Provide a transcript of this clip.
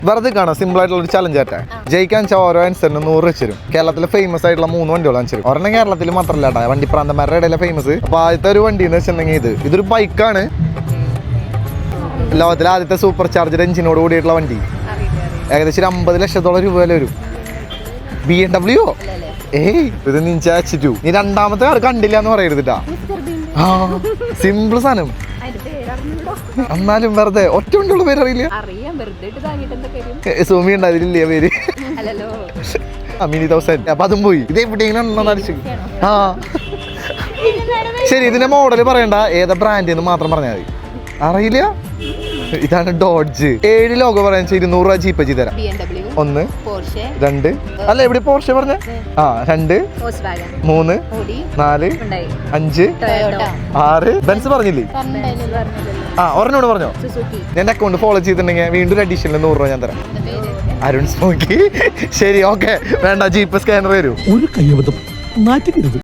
വെറുതെ കാണാം, സിമ്പിൾ ആയിട്ടുള്ള ഒരു ചലഞ്ച് ആട്ടെ. ജയിക്കാൻ വെച്ചാൽ ഓരോ ആൻസറിന് 100 വെച്ച് തരും. കേരളത്തിലെ ഫേമസ് ആയിട്ടുള്ള 3 വണ്ടികൾ കാണിച്ചു തരും. ഒരെണ്ണം കേരളത്തിൽ മാത്രമല്ല കേട്ടോ, വണ്ടിപ്രാന്തന്മാരുടെ ഇടയിലെ ഫേമസ്. അപ്പൊ ആദ്യത്തെ ഒരു വണ്ടി എന്ന് വെച്ചിട്ടുണ്ടെങ്കിൽ ഇതൊരു ബൈക്കാണ്. ലോകത്തിലെ ആദ്യത്തെ സൂപ്പർ ചാർജർ എഞ്ചിനോട് കൂടിയിട്ടുള്ള വണ്ടി. ഏകദേശം 50 ലക്ഷത്തോളം രൂപ വില വരും. BMW. ഏയ് ഇത് നിഞ്ചു. നീ രണ്ടാമത്തെ ആൾ കണ്ടില്ല എന്ന് പറയരുതിട്ടാ. ആ സിമ്പിൾ സാധനം. എന്നാലും വെറുതെ ഒറ്റ കൊണ്ടുള്ള പേര് അറിയില്ല. സോമി ഉണ്ട് അതിലില്ലേ പേര്. മിനി 1000. അപ്പൊ അതും പോയി. ഇത് എവിടെയെങ്കിലും അടിച്ചു. ആ ശരി, ഇതിന്റെ മോഡല് പറയണ്ട, ഏതാ ബ്രാൻഡ് എന്ന് മാത്രം പറഞ്ഞാൽ മതി. അറിയില്ല. ഇതാണ് ഡോഡ്ജ്. 7 ലോഗോ പറയാൻ 200 രൂപ ജീപ്പ് ചെയ്ത് തരാം. 1 2 അല്ല എവിടെ പോർഷെ പറഞ്ഞ? 2 3 4 5 6 ബെൻസ് പറഞ്ഞില്ലേ? ഒരെണ്ണോട് പറഞ്ഞോ. ഞാൻ അക്കൗണ്ട് ഫോളോ ചെയ്തിട്ടുണ്ടെങ്കിൽ വീണ്ടും ഒരു അഡീഷണൽ 100 രൂപ ഞാൻ തരാം. അരുൺ സ്മോക്കി. ശരി ഓക്കെ, വേണ്ട ജീപ്പ് സ്കാനർ വരൂ. ഒരു കയ്യബദ്ധം നാറ്റിക്കരുത്.